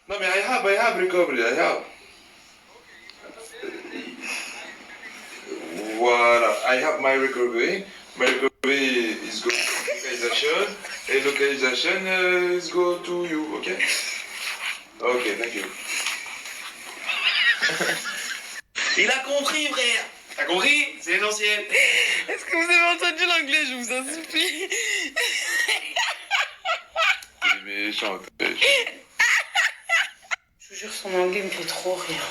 No, I have recovery. I have. Voilà, I have my recovery. My recovery is go to localization. And localization is go to you, okay? Okay, thank you. Il a compris, frère. T'as compris? C'est l'essentiel. Est-ce que vous avez entendu l'anglais? Je vous en supplie. C'est méchant. Je vous jure, son anglais me fait trop rire.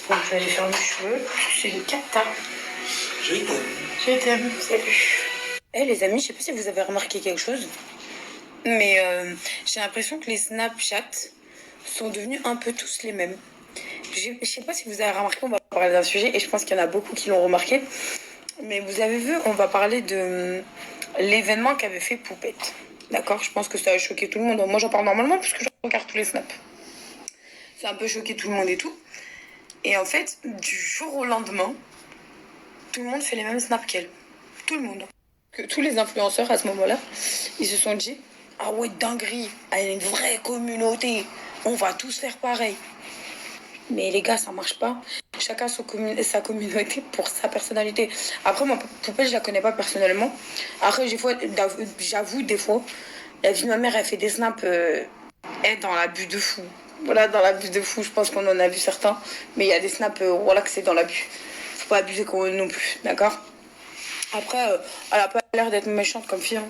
Bon, je vais aller faire mes cheveux. C'est une cata. Je t'aime. Je t'aime. Salut. Eh les amis, je sais pas si vous avez remarqué quelque chose, mais j'ai l'impression que les Snapchat sont devenus un peu tous les mêmes. Je sais pas si vous avez remarqué, on va parler d'un sujet et je pense qu'il y en a beaucoup qui l'ont remarqué. Mais vous avez vu, on va parler de l'événement qu'avait fait Poupette. D'accord? Je pense que ça a choqué tout le monde. Moi, j'en parle normalement parce que je regarde tous les snaps. Ça a un peu choqué tout le monde et tout. Et en fait, du jour au lendemain, tout le monde fait les mêmes snaps qu'elle. Tout le monde. Que tous les influenceurs à ce moment-là, ils se sont dit, ah ouais, dinguerie, elle a une vraie communauté. On va tous faire pareil. Mais les gars, ça marche pas. Chacun sa communauté pour sa personnalité. Après, moi, Poupée, je la connais pas personnellement. Après, j'avoue, des fois, la vie de ma mère, elle fait des snaps, elle, dans l'abus de fou. Voilà, dans l'abus de fou, je pense qu'on en a vu certains. Mais il y a des snaps, voilà, que c'est dans l'abus. Faut pas abuser non plus, d'accord? Après, elle a pas l'air d'être méchante comme fille, hein.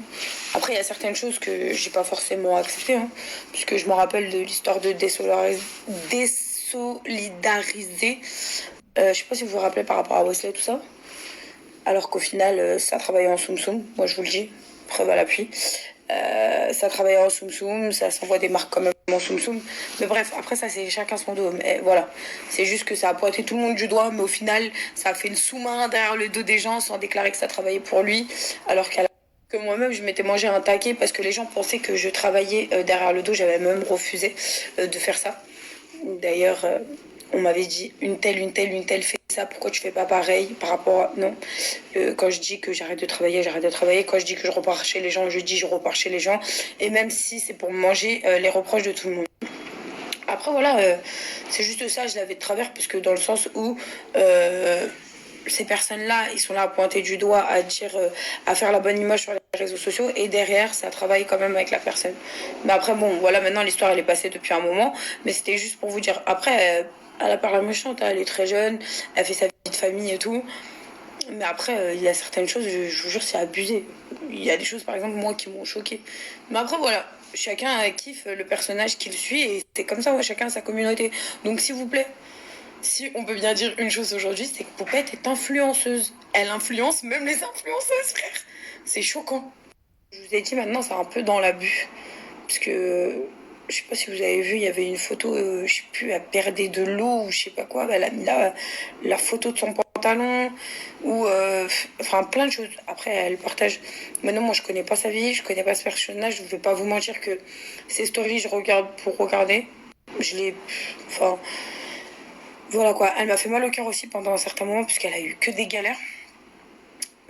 Après, il y a certaines choses que j'ai pas forcément acceptées, hein, puisque je me rappelle de l'histoire de désolidariser. Je sais pas si vous vous rappelez par rapport à Wesley, tout ça. Alors qu'au final, ça travaillait en Soum Soum. Moi, je vous le dis, preuve à l'appui. Ça travaille en Soum Soum, ça s'envoie des marques quand même en Soum Soum. Mais bref, après ça, c'est chacun son dos. Mais voilà, c'est juste que ça a pointé tout le monde du doigt, mais au final, ça a fait une sous-main derrière le dos des gens sans déclarer que ça travaillait pour lui. Alors que moi-même, je m'étais mangé un taquet parce que les gens pensaient que je travaillais derrière le dos. J'avais même refusé de faire ça. D'ailleurs, on m'avait dit une telle fait ça, pourquoi tu fais pas pareil par rapport à... Non. Quand je dis que j'arrête de travailler, j'arrête de travailler. Quand je dis que je repars chez les gens, je dis je repars chez les gens. Et même si c'est pour manger les reproches de tout le monde. Après, voilà, c'est juste ça, je l'avais de travers, puisque dans le sens où ces personnes-là, ils sont là à pointer du doigt, à dire, à faire la bonne image sur les réseaux sociaux, et derrière, ça travaille quand même avec la personne. Mais après, bon, voilà, maintenant l'histoire elle est passée depuis un moment, mais c'était juste pour vous dire. Après, elle a parlé méchante, elle est très jeune, elle fait sa vie de famille et tout. Mais après, il y a certaines choses, je vous jure, c'est abusé. Il y a des choses, par exemple, moi, qui m'ont choqué. Mais après, voilà, chacun kiffe le personnage qu'il suit, et c'est comme ça, ouais, chacun a sa communauté. Donc, s'il vous plaît, si on peut bien dire une chose aujourd'hui, c'est que Poupette est influenceuse. Elle influence même les influenceuses, frère. C'est choquant. Je vous ai dit maintenant, c'est un peu dans l'abus. Parce que, je sais pas si vous avez vu, il y avait une photo, je sais plus, elle perdait de l'eau ou je sais pas quoi. Elle a mis la photo de son pantalon ou, enfin, plein de choses. Après, elle partage. Maintenant, moi, je connais pas sa vie, je connais pas ce personnage. Je vais pas vous mentir que ses stories, je regarde pour regarder. Je les, enfin, voilà quoi, elle m'a fait mal au cœur aussi pendant un certain moment puisqu'elle a eu que des galères.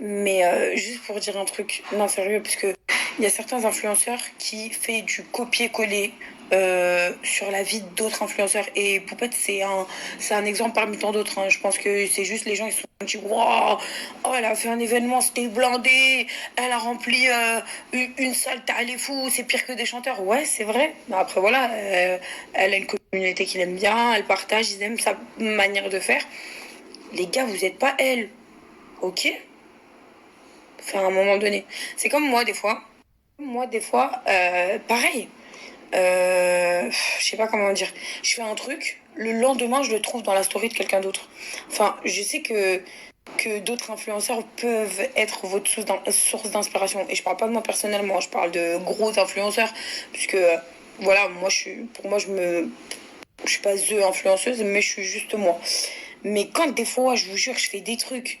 Mais juste pour dire un truc, non sérieux, parce que il y a certains influenceurs qui fait du copier-coller sur la vie d'autres influenceurs. Et Poupette, c'est un exemple parmi tant d'autres, hein. Je pense que c'est juste les gens qui se sont dit, waouh, oh, elle a fait un événement, c'était blindé, elle a rempli une salle, t'as les fous, c'est pire que des chanteurs. Ouais, c'est vrai. Mais après, voilà, elle a une communauté qu'il aime bien, elle partage, ils aiment sa manière de faire. Les gars, vous êtes pas elle, ok? Enfin, à un moment donné. C'est comme moi, des fois. Moi, des fois, pareil. Je sais pas comment dire. Je fais un truc, le lendemain, je le trouve dans la story de quelqu'un d'autre. Enfin, je sais que d'autres influenceurs peuvent être votre source d'inspiration. Et je parle pas de moi personnellement, je parle de gros influenceurs. Puisque, voilà, moi, pour moi, je suis pas the influenceuse, mais je suis juste moi. Mais quand des fois, je vous jure, je fais des trucs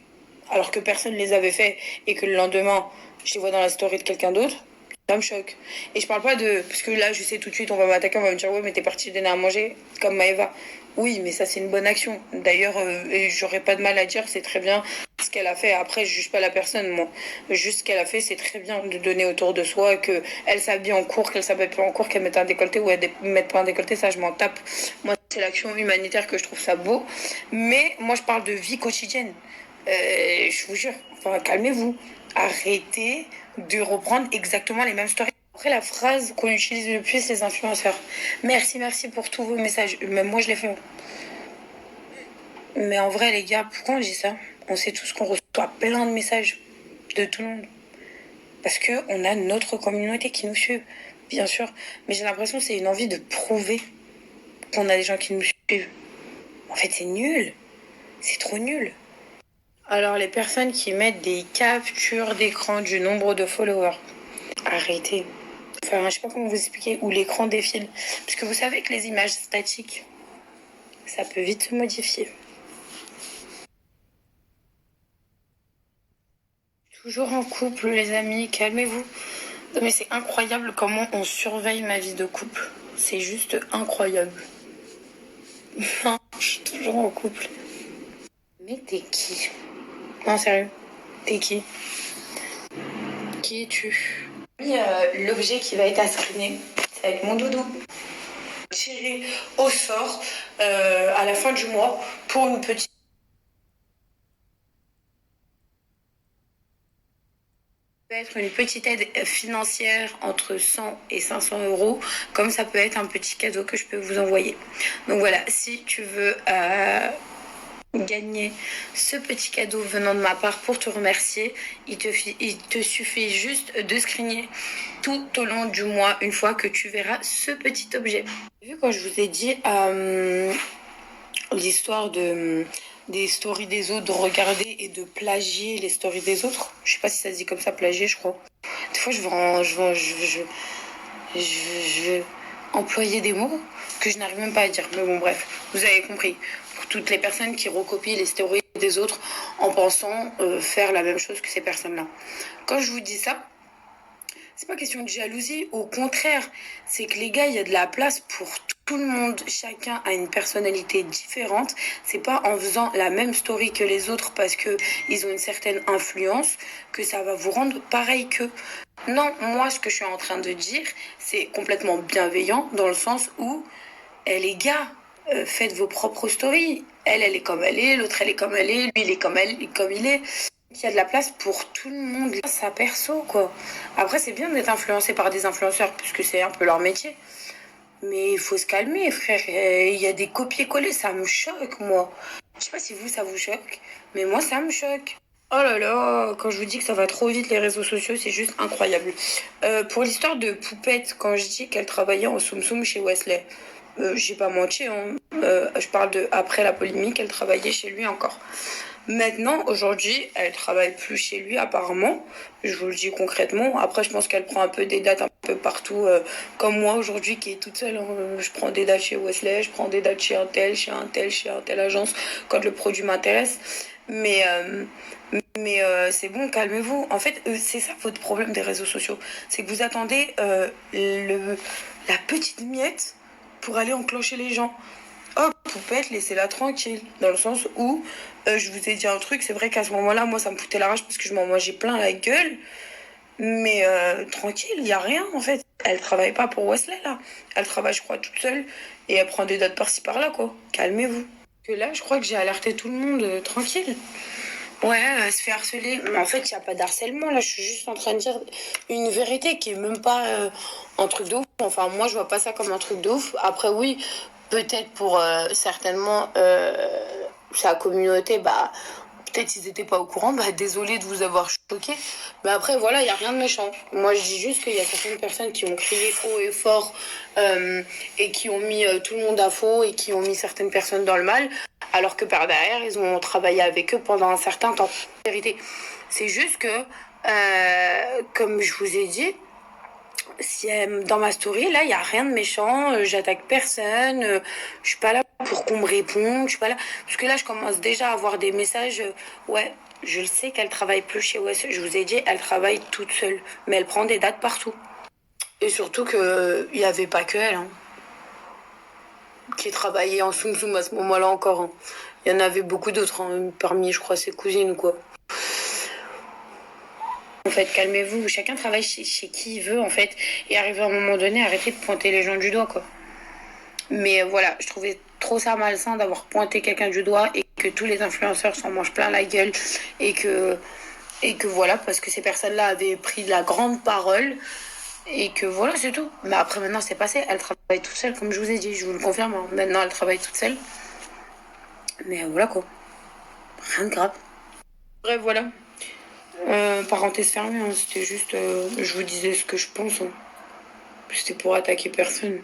alors que personne ne les avait fait et que le lendemain, je les vois dans la story de quelqu'un d'autre, ça me choque. Et je parle pas de... Parce que là, je sais tout de suite, on va m'attaquer, on va me dire, ouais, mais t'es parti donner à manger comme Maëva. Oui, mais ça, c'est une bonne action. D'ailleurs, et j'aurais pas de mal à dire, c'est très bien. ce qu'elle a fait. Après, je juge pas la personne, moi. Juste ce qu'elle a fait, c'est très bien de donner autour de soi, qu'elle s'habille en cours, qu'elle s'habille pas en cours, qu'elle mette un décolleté ou elle mette pas un décolleté, ça, je m'en tape. Moi, c'est l'action humanitaire que je trouve ça beau. Mais moi, je parle de vie quotidienne. Je vous jure, enfin, calmez-vous. Arrêtez de reprendre exactement les mêmes stories. Après, la phrase qu'on utilise le plus, c'est les influenceurs. Merci, merci pour tous vos messages. Même moi, je l'ai fait. Mais en vrai, les gars, pourquoi on dit ça? On sait tous qu'on reçoit plein de messages de tout le monde. Parce qu'on a notre communauté qui nous suit, bien sûr. Mais j'ai l'impression que c'est une envie de prouver qu'on a des gens qui nous suivent. En fait, c'est nul. C'est trop nul. Alors, les personnes qui mettent des captures d'écran du nombre de followers, arrêtez. Enfin, je sais pas comment vous expliquer, où l'écran défile. Parce que vous savez que les images statiques, ça peut vite se modifier. Toujours en couple, les amis, calmez-vous. Non, mais c'est incroyable comment on surveille ma vie de couple. C'est juste incroyable. Non, je suis toujours en couple. Mais t'es qui? Non, sérieux. T'es qui? Qui es-tu? L'objet qui va être à screener, ça va être mon doudou. Tiré au sort à la fin du mois pour une petite... Ça peut être une petite aide financière entre 100 et 500 euros, comme ça peut être un petit cadeau que je peux vous envoyer. Donc voilà, si tu veux gagner ce petit cadeau venant de ma part pour te remercier, il te suffit juste de screener tout au long du mois une fois que tu verras ce petit objet. Vu quand je vous ai dit l'histoire des stories des autres, de regarder et de plagier les stories des autres. Je sais pas si ça se dit comme ça, plagier, je crois. Des fois, je vais employer des mots que je n'arrive même pas à dire. Mais bon, bref, vous avez compris. Pour toutes les personnes qui recopient les stories des autres en pensant faire la même chose que ces personnes-là. Quand je vous dis ça, c'est pas question de jalousie, au contraire, c'est que les gars, il y a de la place pour tout le monde. Chacun a une personnalité différente. C'est pas en faisant la même story que les autres parce que ils ont une certaine influence que ça va vous rendre pareil qu'eux. Non, moi, ce que je suis en train de dire, c'est complètement bienveillant dans le sens où, les gars, faites vos propres stories. Elle est comme elle est, l'autre, elle est comme elle est, lui, il est comme il est. Il y a de la place pour tout le monde, sa perso, quoi. Après, c'est bien d'être influencé par des influenceurs, puisque c'est un peu leur métier. Mais il faut se calmer, frère. Il y a des copier-coller, ça me choque, moi. Je sais pas si vous, ça vous choque, mais moi, ça me choque. Oh là là, quand je vous dis que ça va trop vite, les réseaux sociaux, c'est juste incroyable. Pour l'histoire de Poupette, quand je dis qu'elle travaillait en Soum Soum chez Wesley, j'ai pas menti, hein. Je parle de après la polémique, elle travaillait chez lui encore. Maintenant, aujourd'hui, elle travaille plus chez lui apparemment. Je vous le dis concrètement. Après, je pense qu'elle prend un peu des dates un peu partout, comme moi aujourd'hui qui est toute seule. Je prends des dates chez Wesley, je prends des dates chez un tel, chez un tel agence quand le produit m'intéresse. Mais c'est bon, calmez-vous. En fait, c'est ça votre problème des réseaux sociaux. C'est que vous attendez la petite miette pour aller enclencher les gens. Oh, Poupette, laissez-la tranquille. Dans le sens où, je vous ai dit un truc, c'est vrai qu'à ce moment-là, moi, ça me foutait la rage parce que je m'en mangeais plein la gueule. Mais tranquille, il n'y a rien, en fait. Elle travaille pas pour Wesley, là. Elle travaille, je crois, toute seule. Et elle prend des dates par-ci, par-là, quoi. Calmez-vous. Que là, je crois que j'ai alerté tout le monde, tranquille. Ouais, se fait harceler. Mais en fait, il n'y a pas d'harcèlement, là. Je suis juste en train de dire une vérité qui est même pas un truc de ouf. Enfin, moi, je vois pas ça comme un truc de ouf. Après, oui, peut-être pour certainement sa communauté, bah, peut-être ils n'étaient pas au courant. Bah, désolé de vous avoir choqué. Mais après, voilà, il n'y a rien de méchant. Moi, je dis juste qu'il y a certaines personnes qui ont crié haut et fort et qui ont mis tout le monde à faux et qui ont mis certaines personnes dans le mal. Alors que par derrière, ils ont travaillé avec eux pendant un certain temps. En vérité, c'est juste que, comme je vous ai dit, si dans ma story, là, il n'y a rien de méchant, j'attaque personne, je suis pas là pour qu'on me réponde, je suis pas là... Parce que là, je commence déjà à avoir des messages, ouais, je le sais qu'elle travaille plus chez Wes, je vous ai dit, elle travaille toute seule, mais elle prend des dates partout. Et surtout que il y avait pas que elle, hein, qui travaillait en Soum Soum à ce moment-là encore, hein. Il y en avait beaucoup d'autres, hein, parmi, je crois, ses cousines, quoi. En fait, calmez-vous. Chacun travaille chez qui il veut, en fait. Et arrivé à un moment donné, arrêtez de pointer les gens du doigt, quoi. Mais voilà, je trouvais trop ça malsain d'avoir pointé quelqu'un du doigt et que tous les influenceurs s'en mangent plein la gueule et que, et que voilà, parce que ces personnes-là avaient pris de la grande parole et que voilà, c'est tout. Mais après, maintenant, c'est passé. Elle travaille toute seule, comme je vous ai dit, je vous le confirme. Hein. Maintenant, elle travaille toute seule. Mais voilà, quoi. Rien de grave. Bref, voilà. Parenthèse fermée, hein. C'était juste, je vous disais ce que je pense. Hein. C'était pour attaquer personne.